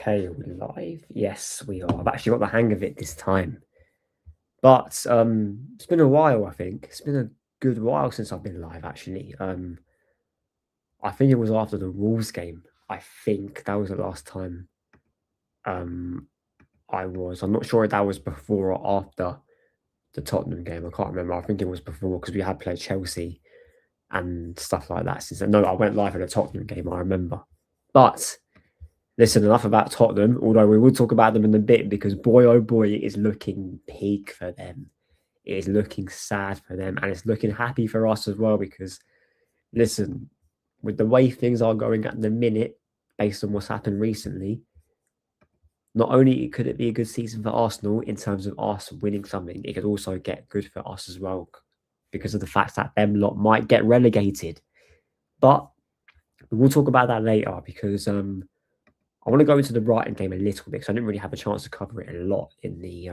Okay, we're live. Yes, we are. I've actually got the hang of it this time. But it's been a while, I think. It's been a good while since I've been live, actually. I think it was after the Wolves game. I think that was the last time um I'm not sure if that was before or after the Tottenham game. I can't remember. I think it was before because we had played Chelsea and stuff like that since then. No, I went live at the Tottenham game, I remember. But listen, enough about Tottenham, although we will talk about them in a bit because boy, oh boy, it is looking peak for them. It is looking sad for them and it's looking happy for us as well because, listen, with the way things are going at the minute, based on what's happened recently, not only could it be a good season for Arsenal in terms of us winning something, it could also get good for us as well because of the fact that them lot might get relegated. But we'll talk about that later because I want to go into the Brighton game a little bit because I didn't really have a chance to cover it a lot in the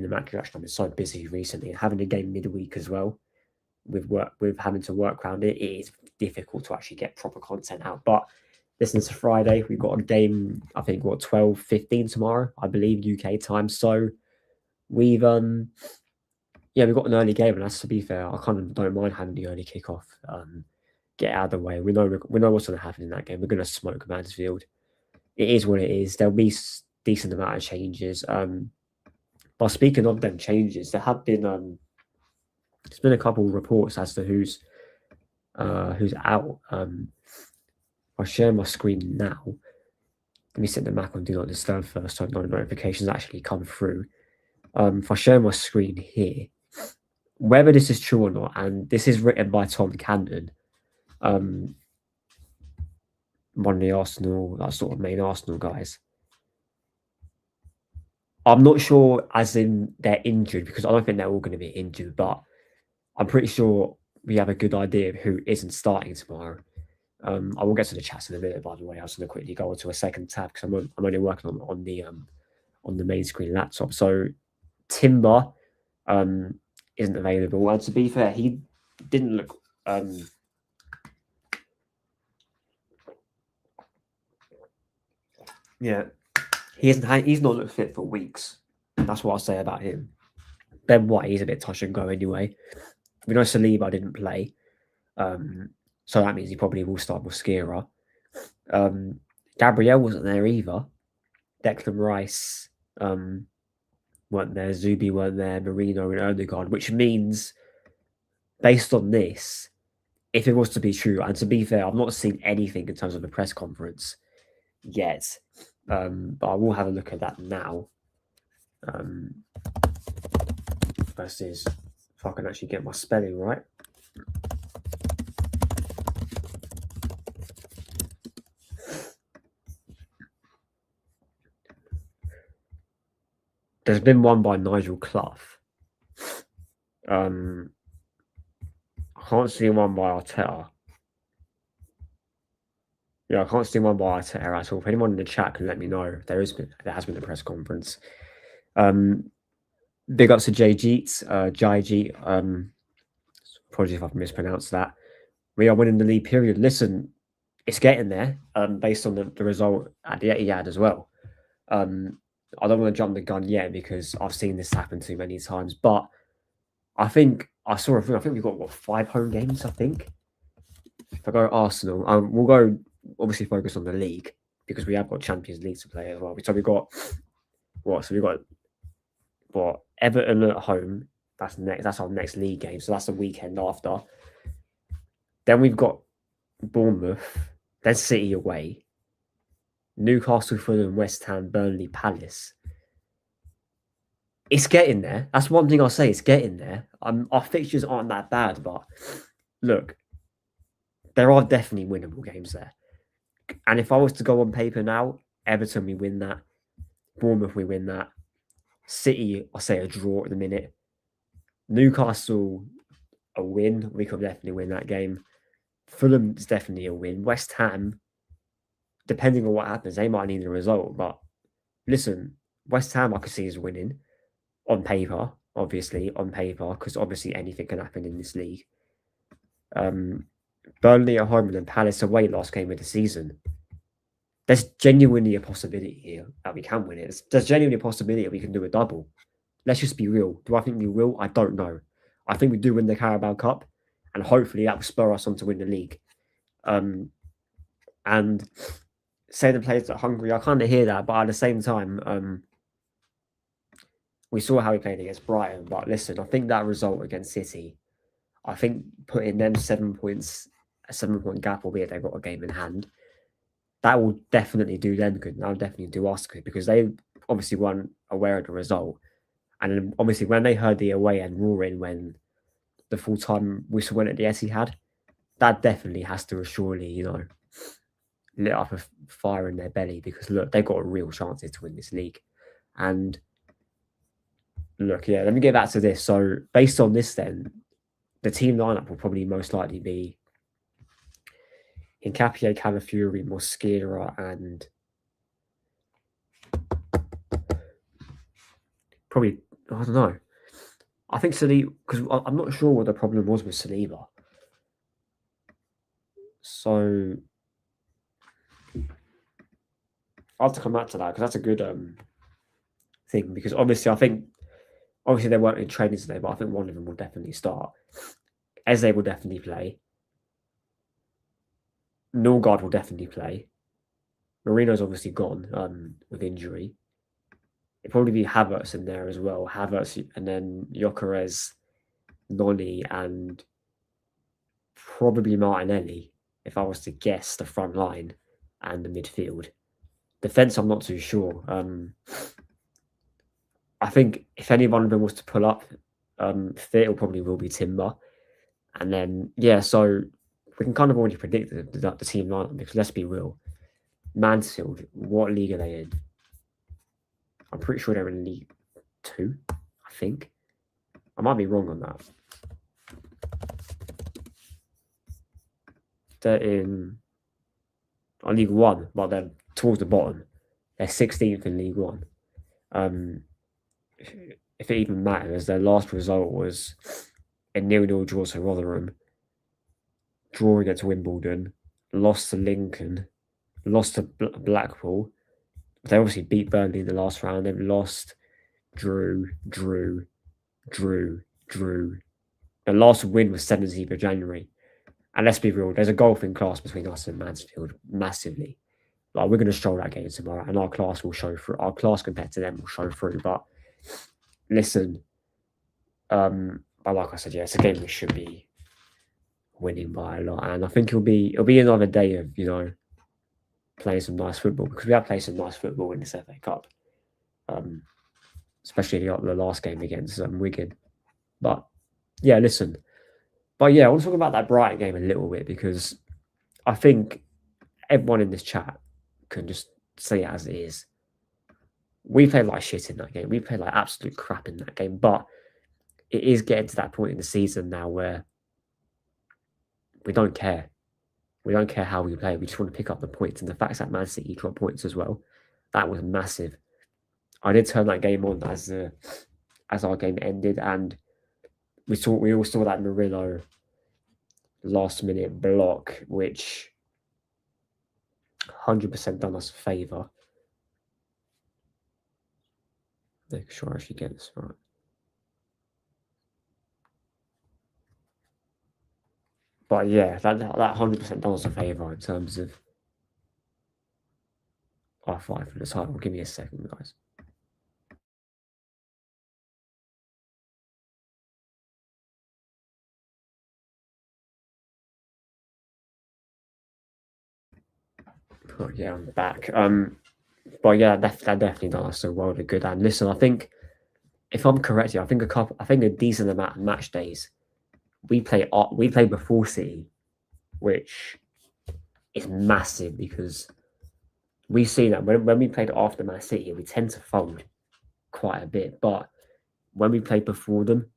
match reaction. I've been so busy recently and having a game midweek as well with having to work around it. It is difficult to actually get proper content out. But listen, it's a Friday. We've got a game, I think, 12:15 tomorrow, I believe, UK time. So we've we've got an early game, and that's, to be fair, I kind of don't mind having the early kickoff. Get out of the way. We know what's going to happen in that game. We're going to smoke Mansfield. It is what it is. There'll be decent amount of changes. But speaking of them changes, there have been there's been a couple of reports as to who's out. I'll share my screen now. Let me set the Mac on Do Not Disturb first so no notifications actually come through. If I share my screen here, whether this is true or not, and this is written by Tom Canton, one of the Arsenal, that sort of main Arsenal guys. I'm not sure as in they're injured because I don't think they're all going to be injured, but I'm pretty sure we have a good idea of who isn't starting tomorrow. I will get to the chats in a minute, by the way. I was going to quickly go onto a second tab because I'm only working on the main screen laptop. So Timber isn't available. And to be fair, he didn't look he's not looked fit for weeks. That's what I'll say about him. Ben White, he's a bit touch and go anyway. We know Saliba didn't play. So that means he probably will start Mosquera. Gabriel wasn't there either. Declan Rice weren't there. Zubi weren't there. Marino and Erdegaard, which means, based on this, if it was to be true, and to be fair, I've not seen anything in terms of the press conference yet, but I will have a look at that now. Versus, if I can actually get my spelling right. There's been one by Nigel Clough. I can't see one by Arteta. Yeah, I can't see one by Arteta at all. If anyone in the chat can let me know, there has been a press conference. Big ups to Jai apologies if I've mispronounced that. We are winning the league, period. Listen, it's getting there, based on the result at the Etihad as well. I don't want to jump the gun yet because I've seen this happen too many times. But I think we've got 5 home games, I think. If I go Arsenal, we'll go obviously focus on the league because we have got Champions League to play as well. So we've got Everton at home. That's our next league game. So that's the weekend after. Then we've got Bournemouth, then City away. Newcastle, Fulham, West Ham, Burnley, Palace. It's getting there. That's one thing I'll say. It's getting there. Our fixtures aren't that bad, but look, there are definitely winnable games there. And if I was to go on paper now, Everton, we win that. Bournemouth, we win that. City, I'll say a draw at the minute. Newcastle, a win. We could definitely win that game. Fulham is definitely a win. West Ham, depending on what happens, they might need a result. But listen, West Ham I could see as winning on paper, because obviously anything can happen in this league. Burnley at home and then Palace away last game of the season. there's genuinely a possibility here that we can win it. There's genuinely a possibility that we can do a double. Let's just be real. Do I think we will? I don't know. I think we do win the Carabao Cup, and hopefully that will spur us on to win the league. And say the players are hungry, I kind of hear that, but at the same time, we saw how he played against Brighton. But listen, I think that result against City, I think putting them 7 points, a 7 point gap, albeit they've got a game in hand, that will definitely do them good. And that'll definitely do us good because they obviously weren't aware of the result. And then obviously when they heard the away end roaring when the full time whistle went at the Etihad, that definitely has to surely, lit up a fire in their belly because look, they've got a real chance to win this league. And look, yeah, let me get back to this. So based on this then, the team lineup will probably most likely be Hincapié, Calafiori, Mosquera, and probably, I don't know. I think Saliba, because I'm not sure what the problem was with Saliba. So I'll have to come back to that because that's a good thing. Because obviously they weren't in training today, but I think one of them will definitely start. Eze will definitely play. Norgard will definitely play. Marino's obviously gone with injury. It'll probably be Havertz in there as well. Havertz and then Gyökeres, Noni, and probably Martinelli, if I was to guess the front line and the midfield. Defence, I'm not too sure. I think if any one of them was to pull up fit, it probably will be Timber. And then, yeah, so we can kind of already predict the team lineup because let's be real. Mansfield, what league are they in? I'm pretty sure they're in League 2, I think. I might be wrong on that. They're in League 1, but they're towards the bottom. They're 16th in League 1. If it even matters, their last result was a 0-0 draw to Rotherham, draw against Wimbledon, lost to Lincoln, lost to Blackpool. They obviously beat Burnley in the last round. They've lost, drew. The last win was 17th of January. And let's be real, there's a golfing class between us and Mansfield, massively. Like, we're going to stroll that game tomorrow, and our class will show through. Our class compared to them will show through. But listen, but like I said, yeah, it's a game we should be winning by a lot. And I think it'll be another day of, playing some nice football because we have played some nice football in this FA Cup, especially the last game against Wigan. But yeah, listen. But yeah, I want to talk about that Brighton game a little bit because I think everyone in this chat can just say it as it is. We played like shit in that game. We played like absolute crap in that game. But it is getting to that point in the season now where we don't care. We don't care how we play. We just want to pick up the points. And the fact that Man City dropped points as well, that was massive. I did turn that game on as our game ended, and we all saw that Murillo last minute block, which 100% done us a favour. Make sure I actually get this right. But yeah, that 100% done us a favour in terms of our fight for the title. Give me a second, guys. Oh, yeah, I'm back. But yeah, that definitely done us a world of good. And listen, I think if I'm correct here, I think a decent amount of match days we play before City, which is massive because we've seen that when we played after Man City, we tend to fold quite a bit. But when we played before them,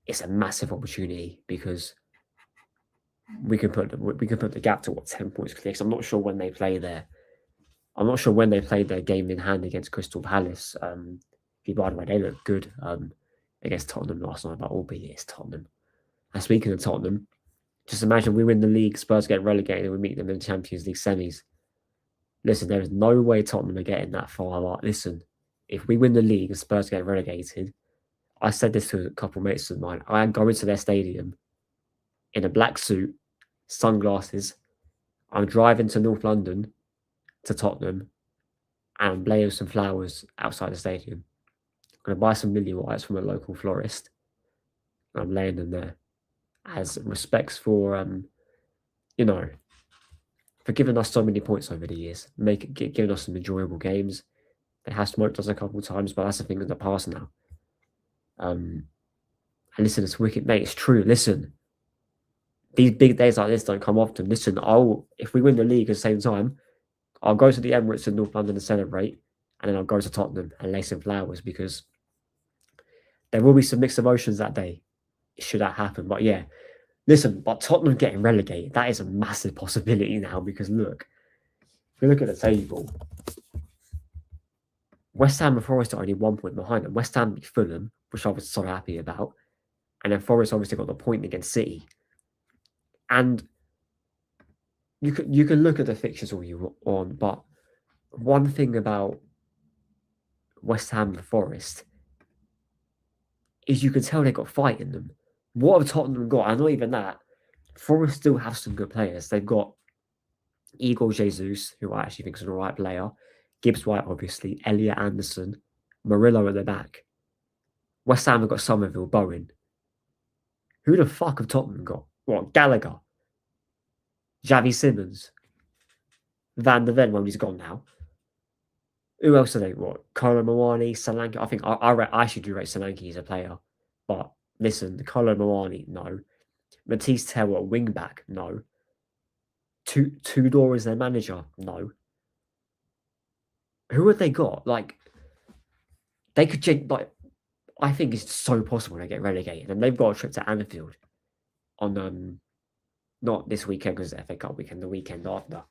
it's a massive opportunity because we can put the gap to 10 points clear. I'm not sure when they play there. I'm not sure when they played their game in hand against Crystal Palace. By the way, they look good against Tottenham last night, but albeit it's Tottenham. And speaking of Tottenham, Just imagine we win the league, Spurs get relegated, and we meet them in the Champions League semis. Listen, there is no way Tottenham are getting that far. Like, listen, if we win the league and Spurs get relegated, I said this to a couple of mates of mine. I am going to their stadium in a black suit, sunglasses. I'm driving to North London, to Tottenham, and I'm laying some flowers outside the stadium. I'm going to buy some lily whites from a local florist. And I'm laying them there as respects for, you know, for giving us so many points over the years, giving us some enjoyable games. They have smoked us a couple of times, but that's a thing of the past now. And listen, it's wicked, mate. It's true. Listen, these big days like this don't come often. Listen, if we win the league at the same time, I'll go to the Emirates in North London and celebrate, and then I'll go to Tottenham and lay some flowers because there will be some mixed emotions that day, should that happen. But yeah, listen, but Tottenham getting relegated, that is a massive possibility now because look, if you look at the table, West Ham and Forest are only 1 point behind them. West Ham beat Fulham, which I was so happy about. And then Forest obviously got the point against City. And you can look at the fixtures all you want, but one thing about West Ham and Forest is you can tell they got fight in them. What have Tottenham got? And not even that. Forest still have some good players. They've got Igor Jesus, who I actually think is an alright player. Gibbs White, obviously. Elliot Anderson. Murillo at the back. West Ham have got Somerville, Bowen. Who the fuck have Tottenham got? What? Gallagher. Javi Simmons. Van der Ven, when he's gone now. Who else are they? What? Kolo Muani, Solanke. I think I actually do rate Solanke as a player. But listen, Kolo Muani, no. Matisse Terror, wing back, no. Tudor is their manager, no. Who have they got? Like, they could I think it's so possible they get relegated, and they've got a trip to Anfield on not this weekend because it's FA Cup weekend, the weekend after.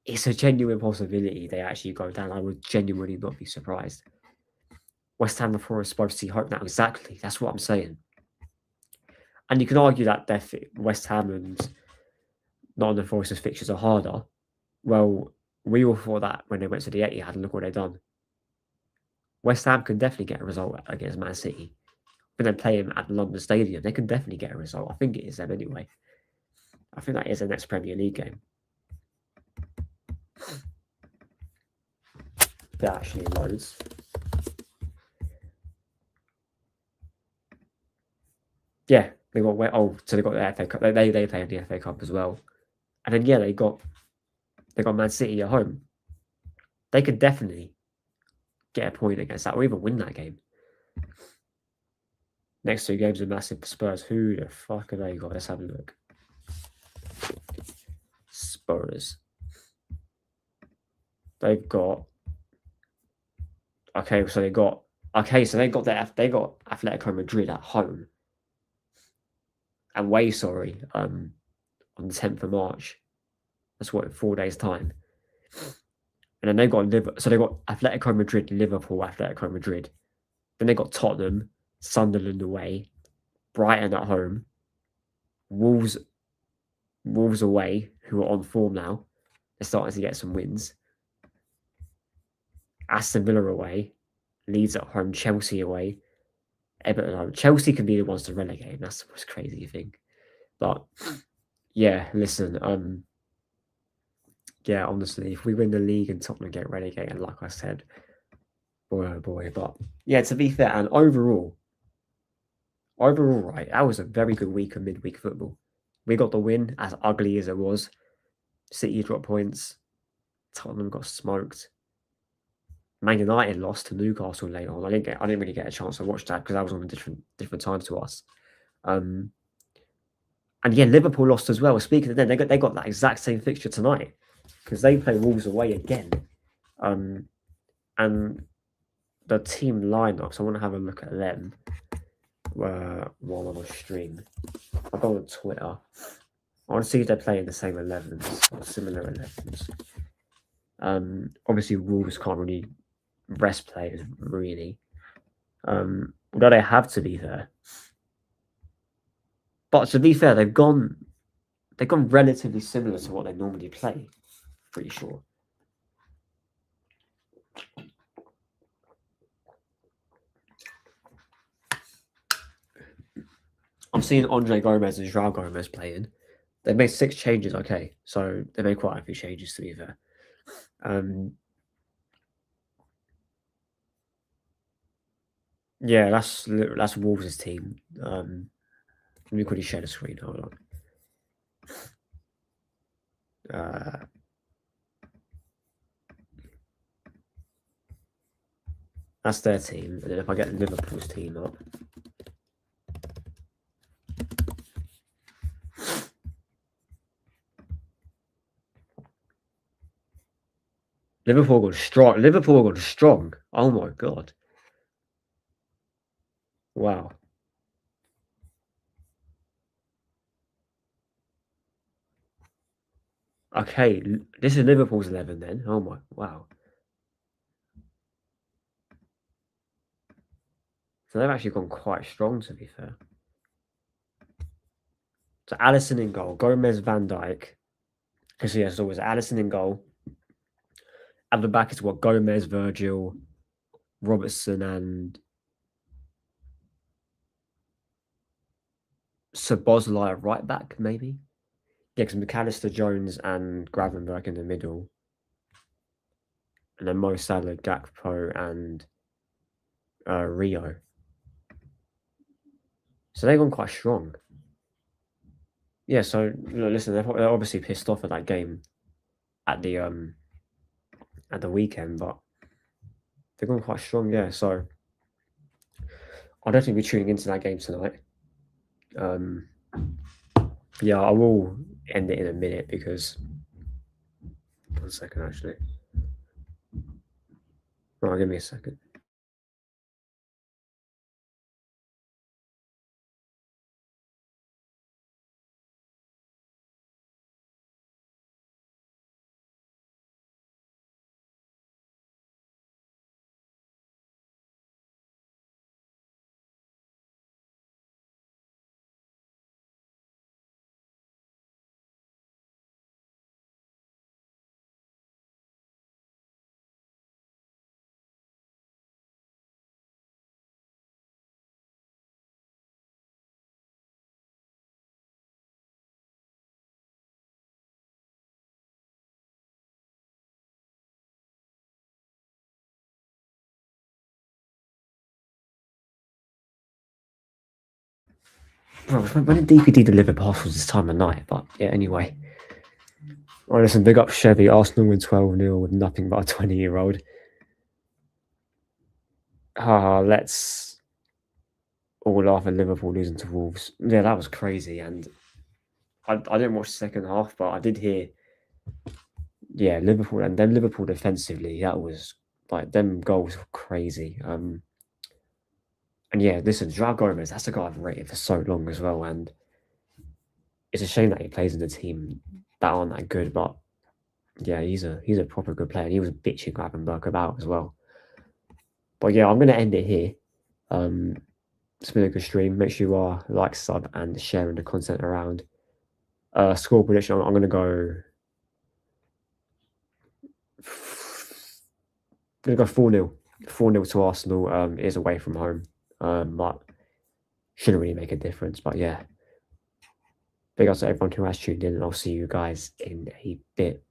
It's a genuine possibility they actually go down. I would genuinely not be surprised. West Ham and Forest both see hope now. Exactly, that's what I'm saying. And you can argue that West Ham and Nottingham Forest's fixtures are harder. Well, we all thought that when they went to the Etihad, and look what they've done. West Ham can definitely get a result against Man City. When they play him at the London Stadium, they can definitely get a result. I think it is them anyway. I think that is the next Premier League game. They're actually loads. Yeah, they got so they got the FA Cup. They play in the FA Cup as well, and then yeah, they got Man City at home. They could definitely get a point against that, or even win that game. Next two games are massive for Spurs. Who the fuck have they got? Let's have a look. Spurs. They've got. Okay, so they got Atletico Madrid at home. Away, sorry, on the 10th of March. That's what, in 4 days' time. And then they've got Atletico Madrid, Liverpool, Atletico Madrid. Then they got Tottenham, Sunderland away, Brighton at home, Wolves away, who are on form now. They're starting to get some wins. Aston Villa away, Leeds at home, Chelsea away, Everton at home. Chelsea can be the ones to relegate, and that's the most crazy thing. But yeah, listen, yeah, honestly, if we win the league and Tottenham get relegated, like I said, boy oh boy. But yeah, to be fair, and overall, right, that was a very good week of midweek football. We got the win, as ugly as it was. City dropped points. Tottenham got smoked. Man United lost to Newcastle later on. I didn't really get a chance to watch that because that was on a different time to us. And yeah, Liverpool lost as well. Speaking of them, they got that exact same fixture tonight because they play Wolves away again. And the team lineups, I want to have a look at them while on a stream. I'll go on Twitter. I want to see if they're playing the same 11s or similar 11s. Obviously, Wolves can't really rest players, really. Although they have, to be fair. But to be fair, they've gone they've gone relatively similar to what they normally play. Pretty sure. I'm seeing Andre Gomez and Joao Gomez playing. They made 6 changes. Okay, so they made quite a few changes to be fair. Yeah, that's Wolves' team. Let me quickly share the screen. Hold on. That's their team, and then if I get Liverpool's team up, Liverpool got strong. Liverpool got strong. Oh my god! Wow. Okay, this is Liverpool's 11 then. Oh my wow. So they've actually gone quite strong to be fair. So Allison in goal, Gomez, Van Dijk. Because yes, always Allison in goal. At the back is what Gomez, Virgil, Robertson, and Szoboszlai at right back, maybe. Yeah, because McAllister, Jones, and Gravenberch in the middle, and then Mo Salah, Gakpo, and Rio. So they've gone quite strong. Yeah. So listen, they're obviously pissed off at that game at the weekend, but they've gone quite strong. Yeah. So I'll definitely be tuning into that game tonight. Yeah, I will end it in a minute because 1 second actually. Right, give me a second. Bro, when did DPD deliver parcels this time of night? But yeah, anyway. Right, listen, big up Chevy. Arsenal win 12-0 with nothing but a 20-year-old. Let's all laugh at Liverpool losing to Wolves. Yeah, that was crazy. And I didn't watch the second half, but I did hear, yeah, Liverpool and then Liverpool defensively, that was like them goals were crazy. And yeah, listen, Joao Gomez, that's a guy I've rated for so long as well. And it's a shame that he plays in the team that aren't that good, but yeah, he's a proper good player. And he was bitching Gravenberch about as well. But yeah, I'm gonna end it here. It's been a good stream. Make sure you are like, sub, and sharing the content around. Score prediction. I'm gonna go. I'm gonna go 4-0. 4-0 to Arsenal. It is away from home. But shouldn't really make a difference. But yeah. Big ups to everyone who has tuned in, and I'll see you guys in a bit.